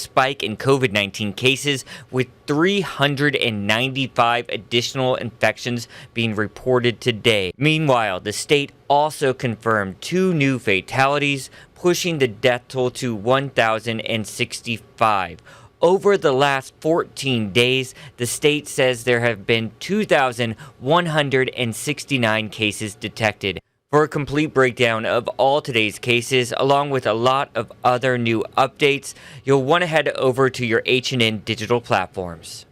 spike in COVID-19 cases, with 395 additional infections being reported today. Meanwhile, the state also confirmed 2 new fatalities, pushing the death toll to 1,065. Over the last 14 days, the state says there have been 2,169 cases detected. For a complete breakdown of all today's cases, along with a lot of other new updates, you'll want to head over to your H&N digital platforms.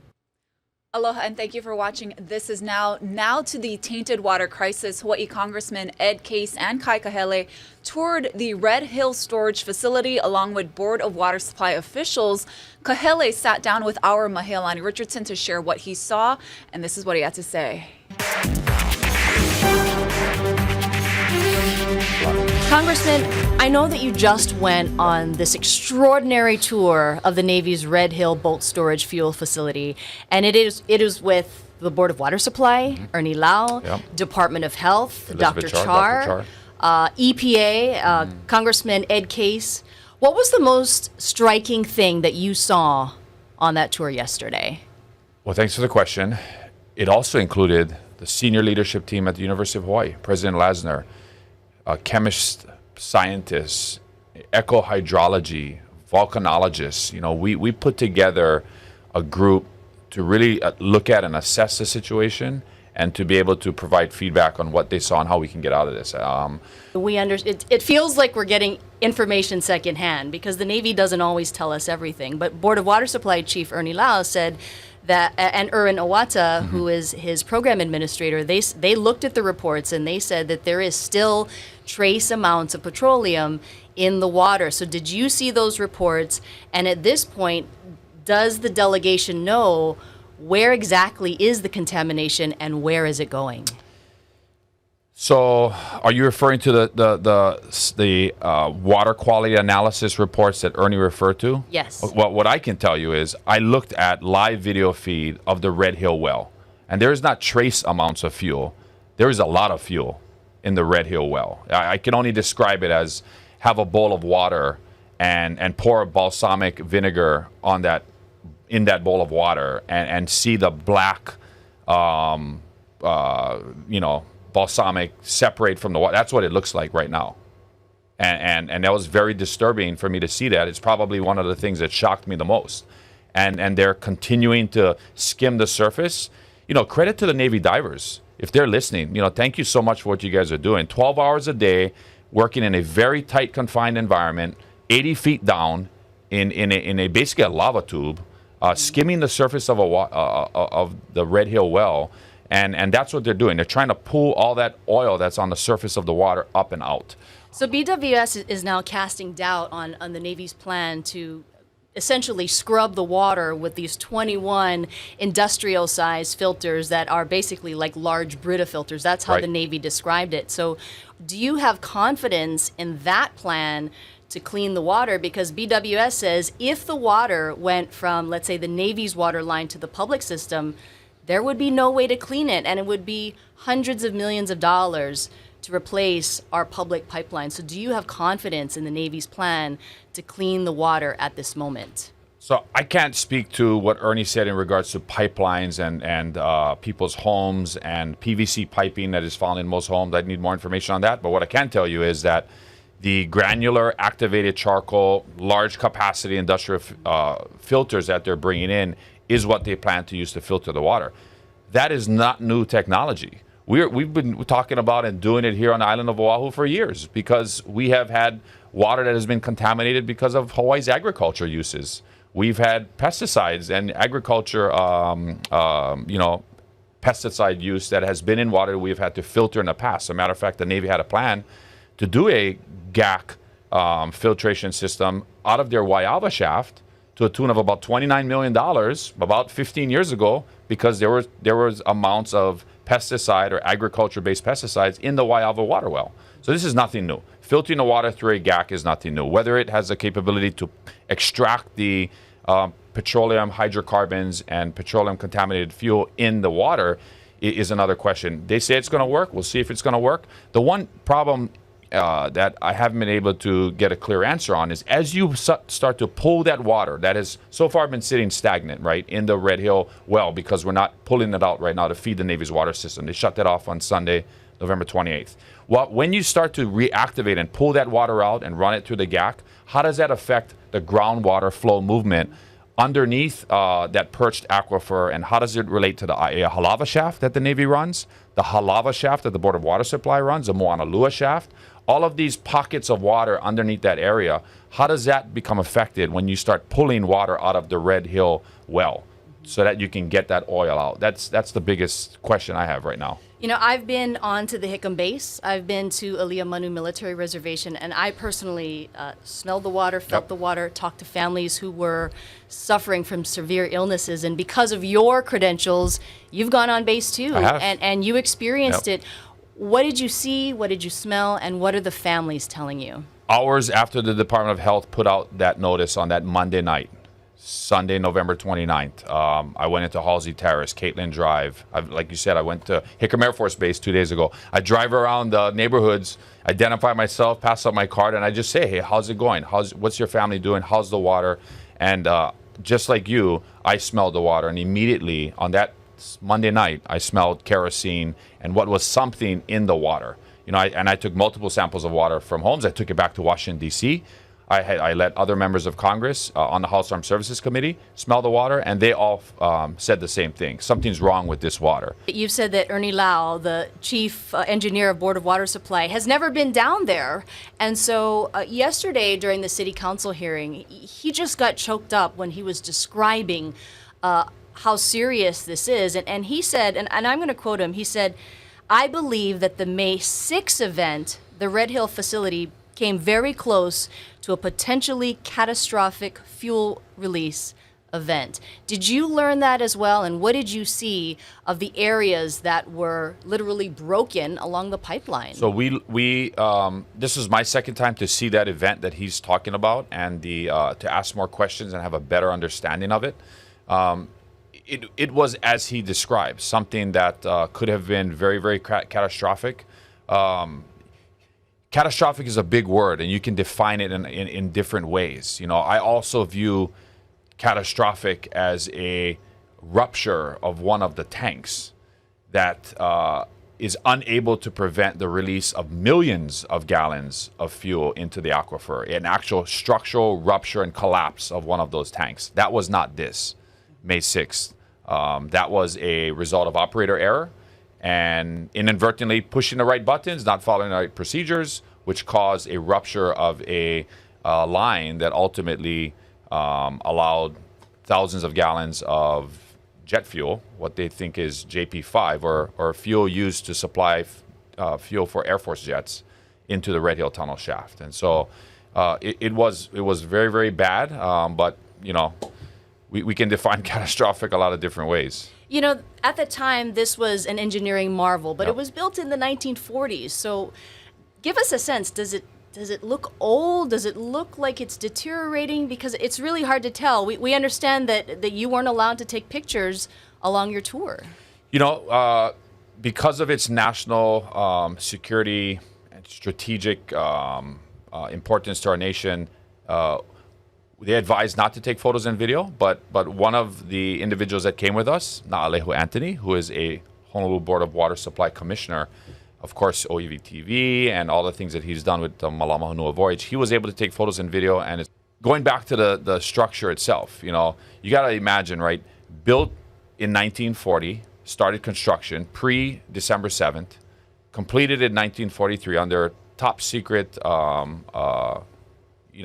Aloha and thank you for watching. This is Now to the tainted water crisis. Hawaii Congressman Ed Case and Kai Kahele toured the Red Hill storage facility along with Board of Water Supply officials. Kahele sat down with our Mahealani Richardson to share what he saw, and this is what he had to say. Congressman, I know that you just went on this extraordinary tour of the Navy's Red Hill Bolt Storage Fuel Facility, and it is with the Board of Water Supply, Ernie Lau, Department of Health, Dr. Char, EPA, Congressman Ed Case. What was the most striking thing that you saw on that tour yesterday? Well, thanks for the question. It also included the senior leadership team at the University of Hawaii, President Lasner, chemists, scientists, eco-hydrology, volcanologists. You know, we put together a group to really look at and assess the situation and to be able to provide feedback on what they saw and how we can get out of this. It feels like we're getting information secondhand because the Navy doesn't always tell us everything. But Board of Water Supply Chief Ernie Lau said that, and Urin Owata, who is his program administrator, they looked at the reports and they said that there is still trace amounts of petroleum in the water. So did you see those reports? And at this point, does the delegation know where exactly is the contamination and where is it going? So, are you referring to the water quality analysis reports that Ernie referred to? Yes. Well, what I can tell you is I looked at live video feed of the Red Hill well, and there is not trace amounts of fuel. There is a lot of fuel in the Red Hill well. I can only describe it as have a bowl of water and pour balsamic vinegar on that in that bowl of water and see the black, balsamic separate from the water. That's what it looks like right now. And that was very disturbing for me to see that. It's probably one of the things that shocked me the most. And they're continuing to skim the surface. You know, credit to the Navy divers. If they're listening, you know, thank you so much for what you guys are doing. 12 hours a day, working in a very tight, confined environment, 80 feet down in a basically a lava tube, skimming the surface of of the Red Hill well. And that's what they're doing. They're trying to pull all that oil that's on the surface of the water up and out. So BWS is now casting doubt on the Navy's plan to essentially scrub the water with these 21 industrial-sized filters that are basically like large Brita filters. That's how the Navy described it. So do you have confidence in that plan to clean the water? Because BWS says if the water went from, let's say, the Navy's water line to the public system, there would be no way to clean it, and it would be hundreds of millions of dollars to replace our public pipeline. So do you have confidence in the Navy's plan to clean the water at this moment? So I can't speak to what Ernie said in regards to pipelines and people's homes and PVC piping that is found in most homes. I need more information on that. But what I can tell you is that the granular activated charcoal, large capacity industrial filters that they're bringing in is what they plan to use to filter the water. That is not new technology. We've been talking about and doing it here on the island of Oahu for years because we have had water that has been contaminated because of Hawaii's agriculture uses. We've had pesticides and agriculture, pesticide use that has been in water that we've had to filter in the past. As a matter of fact, the Navy had a plan to do a GAC filtration system out of their Waiawa shaft to a tune of about $29 million about 15 years ago because there was amounts of pesticide or agriculture-based pesticides in the Waiawa water well. So this is nothing new. Filtering the water through a GAC is nothing new. Whether it has the capability to extract the petroleum hydrocarbons and petroleum-contaminated fuel in the water is another question. They say it's going to work. We'll see if it's going to work. The one problem that I haven't been able to get a clear answer on is as you start to pull that water that has so far been sitting stagnant, right, in the Red Hill well, because we're not pulling it out right now to feed the Navy's water system. They shut that off on Sunday, November 28th. Well, when you start to reactivate and pull that water out and run it through the GAC, how does that affect the groundwater flow movement underneath that perched aquifer, and how does it relate to the Halava shaft that the Navy runs, the Halava shaft that the Board of Water Supply runs, the Mauna Kea shaft? All of these pockets of water underneath that area, how does that become affected when you start pulling water out of the Red Hill well so that you can get that oil out? That's the biggest question I have right now. You know, I've been on to the Hickam base. I've been to Aliyah Manu Military Reservation, and I personally smelled the water, felt the water, talked to families who were suffering from severe illnesses. And because of your credentials, you've gone on base too, I have. and you experienced it. What did you see? What did you smell? And what are the families telling you? Hours after the Department of Health put out that notice on that Monday night, Sunday, November 29th, I went into Halsey Terrace, Caitlin Drive. Like you said, I went to Hickam Air Force Base 2 days ago. I drive around the neighborhoods, identify myself, pass up my card, and I just say, hey, how's it going? What's your family doing? How's the water? And just like you, I smelled the water. And immediately on that Monday night, I smelled kerosene and what was something in the water. You know, I took multiple samples of water from homes. I took it back to Washington, D.C. I let other members of Congress on the House Armed Services Committee smell the water, and they all said the same thing. Something's wrong with this water. You've said that Ernie Lau, the chief engineer of Board of Water Supply, has never been down there. And so yesterday during the city council hearing, he just got choked up when he was describing how serious this is. And he said, and I'm going to quote him, he said, I believe that the May 6 event, the Red Hill facility, came very close to a potentially catastrophic fuel release event. Did you learn that as well? And what did you see of the areas that were literally broken along the pipeline? So we this was my second time to see that event that he's talking about, and to ask more questions and have a better understanding of it. It was as he described, something that could have been very, very catastrophic. Catastrophic is a big word, and you can define it in different ways. You know, I also view catastrophic as a rupture of one of the tanks that is unable to prevent the release of millions of gallons of fuel into the aquifer, an actual structural rupture and collapse of one of those tanks. That was not this May 6th. That was a result of operator error and inadvertently pushing the right buttons, not following the right procedures, which caused a rupture of a line that ultimately allowed thousands of gallons of jet fuel, what they think is JP5, or fuel used to supply fuel for Air Force jets, into the Red Hill Tunnel shaft. And so it was very, very bad, but, you know, we can define catastrophic a lot of different ways. You know, at the time, this was an engineering marvel, but it was built in the 1940s. So give us a sense. Does it look old? Does it look like it's deteriorating? Because it's really hard to tell. We understand that you weren't allowed to take pictures along your tour. You know, because of its national security and strategic importance to our nation, they advised not to take photos and video, but one of the individuals that came with us, Naalehu Anthony, who is a Honolulu Board of Water Supply Commissioner, of course, OEV TV and all the things that he's done with the Malama Honua voyage, he was able to take photos and video. And it's going back to the structure itself. You know, you got to imagine, right? Built in 1940, started construction pre-December 7th, completed in 1943 under top secret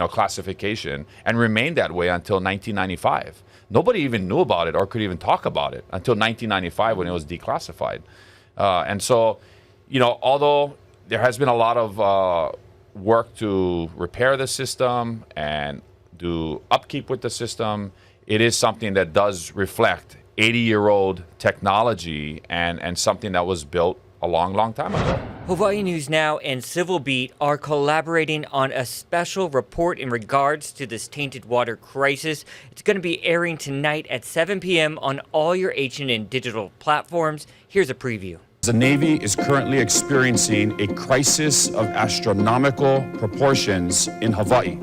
classification, and remained that way until 1995. Nobody even knew about it or could even talk about it until 1995 when it was declassified. And so, you know, although there has been a lot of work to repair the system and do upkeep with the system, it is something that does reflect 80-year-old technology and something that was built a long, long time ago. Hawaii News Now and Civil Beat are collaborating on a special report in regards to this tainted water crisis. It's going to be airing tonight at 7 p.m. on all your H&N digital platforms. Here's a preview. The Navy is currently experiencing a crisis of astronomical proportions in Hawaii.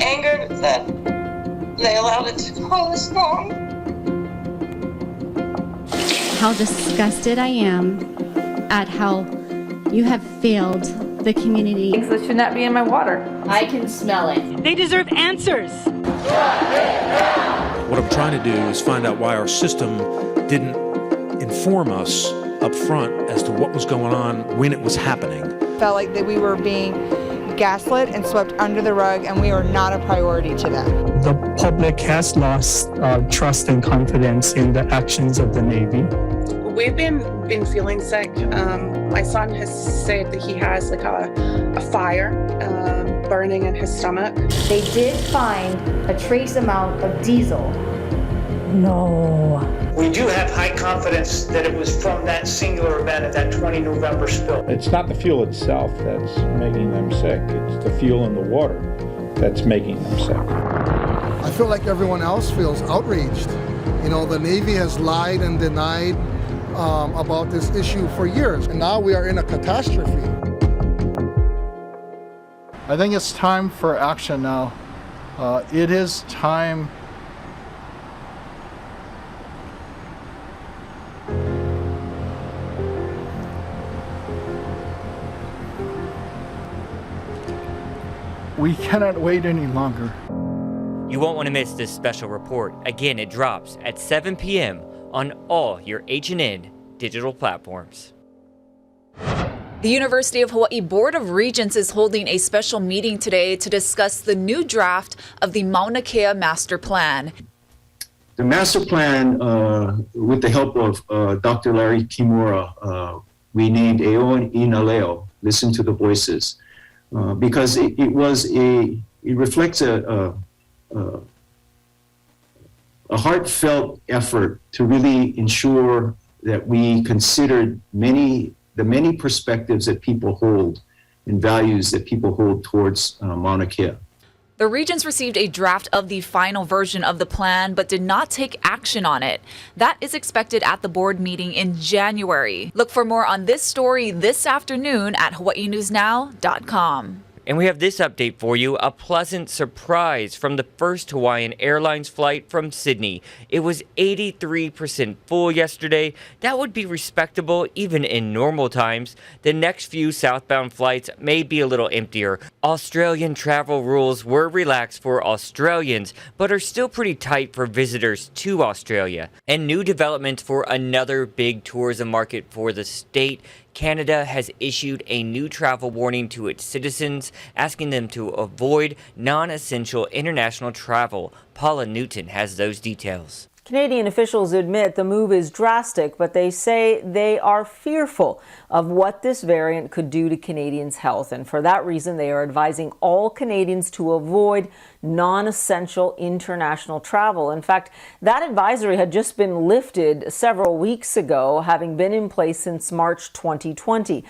Angered that they allowed it to go this long. How disgusted I am at how you have failed the community. Things that should not be in my water. I can smell it. They deserve answers. What I'm trying to do is find out why our system didn't inform us up front as to what was going on when it was happening. Felt like that we were being gaslit and swept under the rug, and we were not a priority to them. The public has lost trust and confidence in the actions of the Navy. We've been feeling sick. My son has said that he has like a fire burning in his stomach. They did find a trace amount of diesel. No. We do have high confidence that it was from that singular event at that 20 November spill. It's not the fuel itself that's making them sick. It's the fuel in the water that's making them sick. I feel like everyone else feels outraged. You know, the Navy has lied and denied about this issue for years, and now we are in a catastrophe. I think it's time for action now. It is time. We cannot wait any longer. You won't want to miss this special report. Again, it drops at 7 p.m. on all your H&N digital platforms. The University of Hawaii Board of Regents is holding a special meeting today to discuss the new draft of the Mauna Kea Master Plan. The master plan, with the help of Dr. Larry Kimura, we named Eo Inaleo, Listen to the Voices, because it reflects a heartfelt effort to really ensure that we considered the many perspectives that people hold and values that people hold towards Mauna Kea. The Regents received a draft of the final version of the plan, but did not take action on it. That is expected at the board meeting in January. Look for more on this story this afternoon at hawaiinewsnow.com. And we have this update for you, a pleasant surprise from the first Hawaiian Airlines flight from Sydney. It was 83% full yesterday. That would be respectable even in normal times. The next few southbound flights may be a little emptier. Australian travel rules were relaxed for Australians, but are still pretty tight for visitors to Australia. And new developments for another big tourism market for the state. Canada has issued a new travel warning to its citizens, asking them to avoid non-essential international travel. Paula Newton has those details. Canadian officials admit the move is drastic, but they say they are fearful of what this variant could do to Canadians' health. And for that reason, they are advising all Canadians to avoid non-essential international travel. In fact, that advisory had just been lifted several weeks ago, having been in place since March 2020.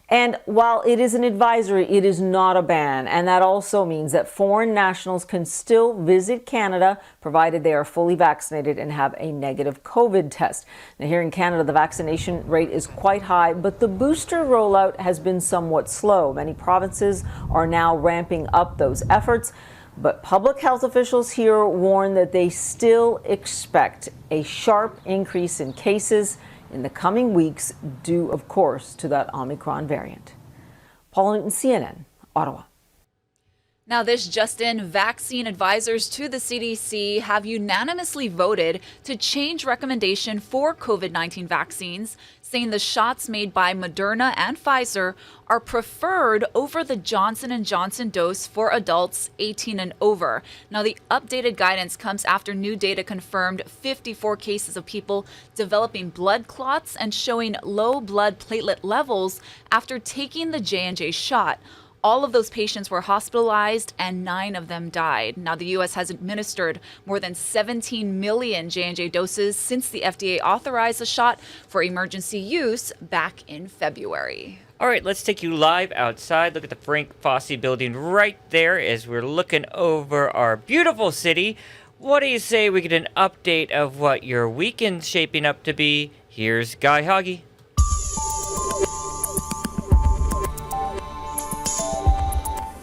And while it is an advisory, it is not a ban. And that also means that foreign nationals can still visit Canada, provided they are fully vaccinated and have a negative COVID test. Now, here in Canada, the vaccination rate is quite high, but the booster rollout has been somewhat slow. Many provinces are now ramping up those efforts. But public health officials here warn that they still expect a sharp increase in cases in the coming weeks, due, of course, to that Omicron variant. Paula Newton, CNN, Ottawa. Now, this just in, vaccine advisors to the CDC have unanimously voted to change recommendation for COVID-19 vaccines, saying the shots made by Moderna and Pfizer are preferred over the Johnson & Johnson dose for adults 18 and over. Now, the updated guidance comes after new data confirmed 54 cases of people developing blood clots and showing low blood platelet levels after taking the J&J shot. All of those patients were hospitalized and 9 of them died. Now, the U.S. has administered more than 17 million J&J doses since the FDA authorized the shot for emergency use back in February. All right, let's take you live outside. Look at the Frank Fossey building right there as we're looking over our beautiful city. What do you say we get an update of what your weekend's shaping up to be? Here's Guy Hoggy.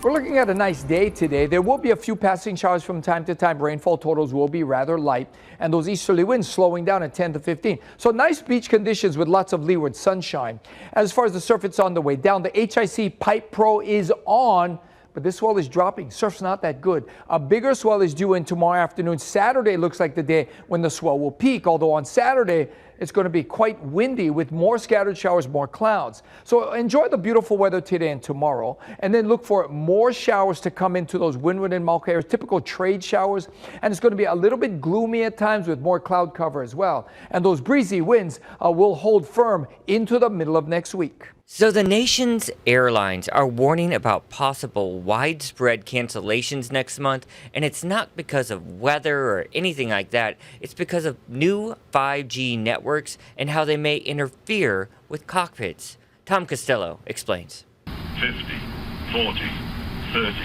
We're looking at a nice day today. There will be a few passing showers from time to time. Rainfall totals will be rather light, and those easterly winds slowing down at 10 to 15. So nice beach conditions with lots of leeward sunshine. As far as the surf, it's on the way down. The HIC Pipe Pro is on, but this swell is dropping. Surf's not that good. A bigger swell is due in tomorrow afternoon. Saturday looks like the day when the swell will peak, although on Saturday, it's going to be quite windy with more scattered showers, more clouds. So enjoy the beautiful weather today and tomorrow, and then look for more showers to come into those windward and Mauna Kea areas, typical trade showers. And it's going to be a little bit gloomy at times with more cloud cover as well. And those breezy winds will hold firm into the middle of next week. So the nation's airlines are warning about possible widespread cancellations next month, and it's not because of weather or anything like that. It's because of new 5G networks and how they may interfere with cockpits. Tom Costello explains. 50, 40, 30.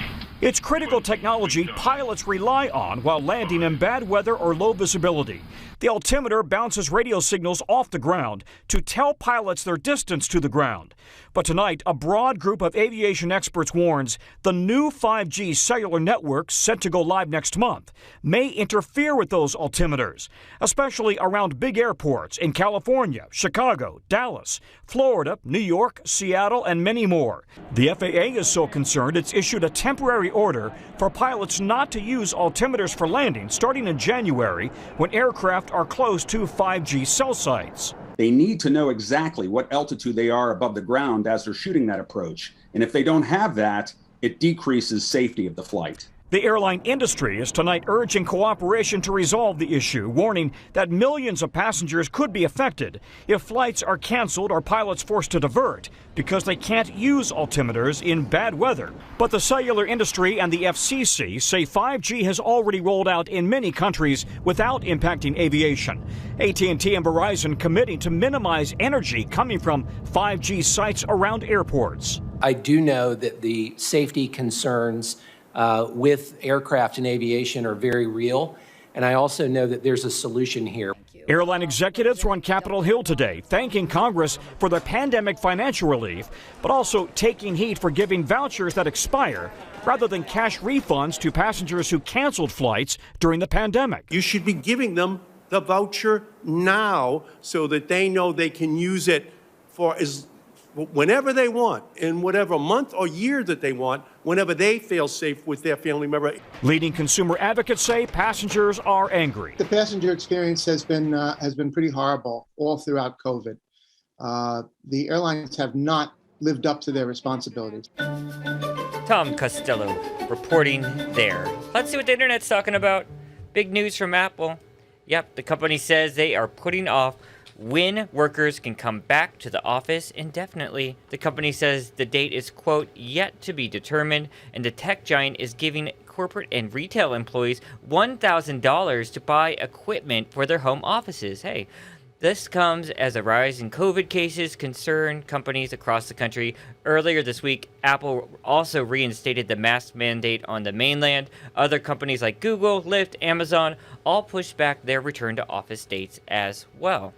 It's critical technology pilots rely on while landing in bad weather or low visibility. The altimeter bounces radio signals off the ground to tell pilots their distance to the ground. But tonight, a broad group of aviation experts warns the new 5G cellular network set to go live next month may interfere with those altimeters, especially around big airports in California, Chicago, Dallas, Florida, New York, Seattle, and many more. The FAA is so concerned it's issued a temporary order for pilots not to use altimeters for landing starting in January when aircraft are close to 5G cell sites. They need to know exactly what altitude they are above the ground as they're shooting that approach. And if they don't have that, it decreases safety of the flight. The airline industry is tonight urging cooperation to resolve the issue, warning that millions of passengers could be affected if flights are canceled or pilots forced to divert because they can't use altimeters in bad weather. But the cellular industry and the FCC say 5G has already rolled out in many countries without impacting aviation. AT&T and Verizon committing to minimize energy coming from 5G sites around airports. I do know that the safety concerns with aircraft and aviation are very real, and I also know that there's a solution here. Airline executives were on Capitol Hill today, thanking Congress for the pandemic financial relief, but also taking heat for giving vouchers that expire rather than cash refunds to passengers who canceled flights during the pandemic. You should be giving them the voucher now so that they know they can use it for whenever they want, in whatever month or year that they want, whenever they feel safe with their family member. Leading consumer advocates say passengers are angry. The passenger experience has been pretty horrible all throughout COVID. The airlines have not lived up to their responsibilities. Tom Costello reporting there. Let's see what the internet's talking about. Big news from Apple. Yep, the company says they are putting off when workers can come back to the office indefinitely. The company says the date is, quote, yet to be determined, and the tech giant is giving corporate and retail employees $1,000 to buy equipment for their home offices. Hey, this comes as a rise in COVID cases concern companies across the country. Earlier this week, Apple also reinstated the mask mandate on the mainland. Other companies like Google, Lyft, Amazon all pushed back their return to office dates as well.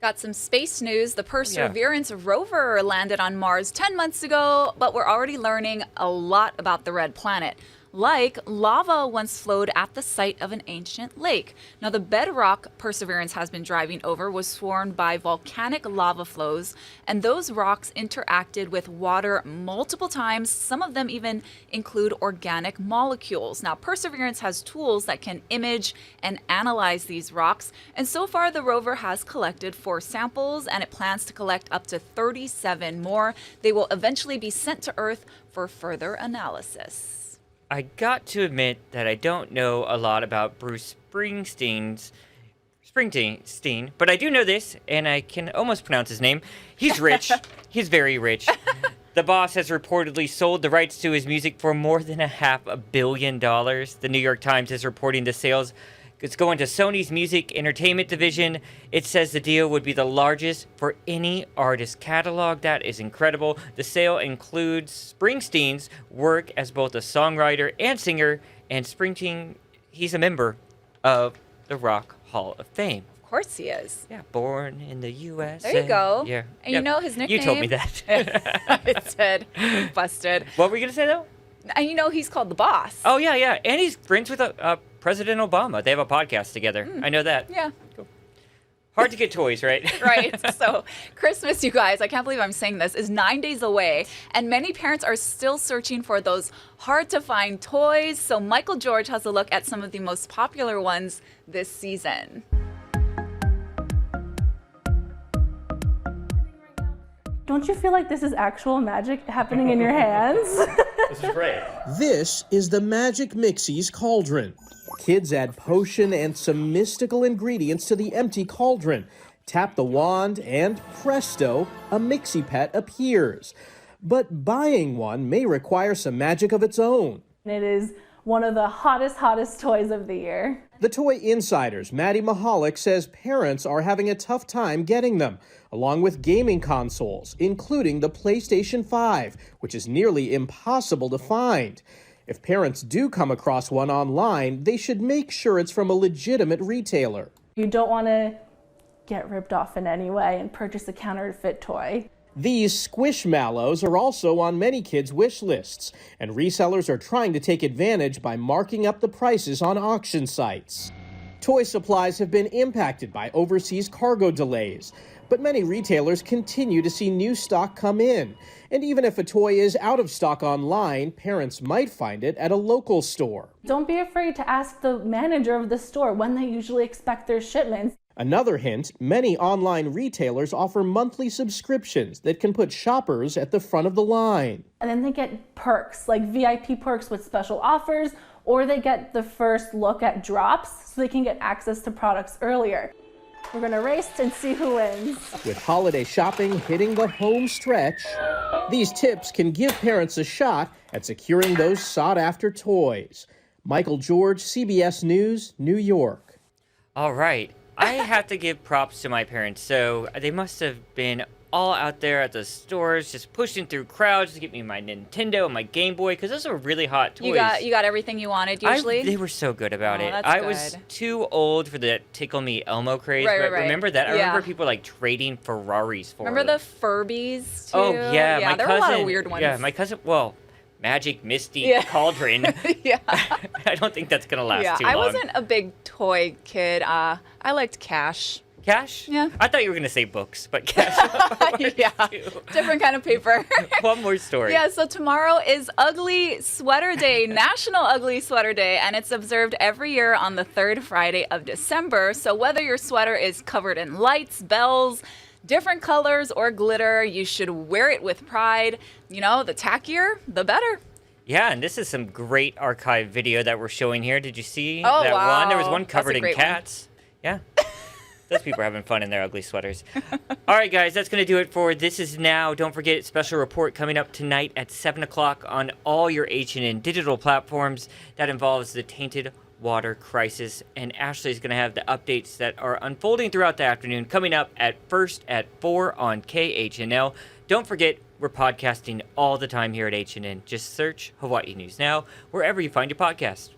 Got some space news. The Perseverance rover landed on Mars 10 months ago, but we're already learning a lot about the red planet. Like, lava once flowed at the site of an ancient lake. Now, the bedrock Perseverance has been driving over was formed by volcanic lava flows, and those rocks interacted with water multiple times. Some of them even include organic molecules. Now, Perseverance has tools that can image and analyze these rocks, and so far the rover has collected 4 samples, and it plans to collect up to 37 more. They will eventually be sent to Earth for further analysis. I got to admit that I don't know a lot about Bruce Springsteen, but I do know this, and I can almost pronounce his name. He's rich. He's very rich. The boss has reportedly sold the rights to his music for more than $500 million. The New York Times is reporting the sales. It's going to Sony's music entertainment division. It says the deal would be the largest for any artist catalog. That is incredible. The sale includes Springsteen's work as both a songwriter and singer, and Springsteen, he's a member of the Rock Hall of Fame. Of course he is. Yeah, born in the U.S. There you go. Yeah. And you know his nickname? You told me that. It said, busted. What were you going to say, though? And you know he's called the boss. Oh, yeah. And he's friends with President Obama. They have a podcast together. I know that. Yeah. Cool. Hard to get toys, right? Right. So Christmas, you guys, I can't believe I'm saying this, is 9 days away. And many parents are still searching for those hard to find toys. So Michael George has a look at some of the most popular ones this season. Don't you feel like this is actual magic happening in your hands? This is great. This is the Magic Mixies Cauldron. Kids add potion and some mystical ingredients to the empty cauldron. Tap the wand and presto, a Mixie pet appears. But buying one may require some magic of its own. It is one of the hottest toys of the year. The Toy Insider's Maddie Mahalik says parents are having a tough time getting them, along with gaming consoles, including the PlayStation 5, which is nearly impossible to find. If parents do come across one online, they should make sure it's from a legitimate retailer. You don't want to get ripped off in any way and purchase a counterfeit toy. These Squishmallows are also on many kids' wish lists, and resellers are trying to take advantage by marking up the prices on auction sites. Toy supplies have been impacted by overseas cargo delays, but many retailers continue to see new stock come in. And even if a toy is out of stock online, parents might find it at a local store. Don't be afraid to ask the manager of the store when they usually expect their shipments. Another hint, many online retailers offer monthly subscriptions that can put shoppers at the front of the line. And then they get perks, like VIP perks with special offers, or they get the first look at drops so they can get access to products earlier. We're going to race and see who wins. With holiday shopping hitting the home stretch, these tips can give parents a shot at securing those sought-after toys. Michael George, CBS News, New York. All right. I have to give props to my parents. So they must have been all out there at the stores, just pushing through crowds to get me my Nintendo and my Game Boy, because those are really hot toys. You got everything you wanted usually? They were so good about it. That's I good. was too old for the Tickle Me Elmo craze, Right, but right. remember that? I Yeah. remember people like trading Ferraris for Remember them. the Furbies too? Oh, yeah. Yeah, My there cousin, were a lot of weird ones. Yeah, my cousin, well, Magic Misty Yeah. Cauldron. Yeah. I don't think that's going to last too long. I wasn't a big toy kid. I liked cash. Cash? Yeah. I thought you were going to say books, but cash. Yeah, different kind of paper. One more story. Yeah, so tomorrow is Ugly Sweater Day, National Ugly Sweater Day, and it's observed every year on the third Friday of December. So whether your sweater is covered in lights, bells, different colors, or glitter, you should wear it with pride. You know, the tackier, the better. Yeah, and this is some great archive video that we're showing here. Did you see Oh, that wow. one? There was one That's covered a in great one. cats. Yeah. Those people are having fun in their ugly sweaters. All right, guys, that's going to do it for This Is Now. Don't forget, special report coming up tonight at 7 o'clock on all your H&N digital platforms. That involves the tainted water crisis. And Ashley's going to have the updates that are unfolding throughout the afternoon coming up at 4 on KHNL. Don't forget, we're podcasting all the time here at H&N. Just search Hawaii News Now wherever you find your podcast.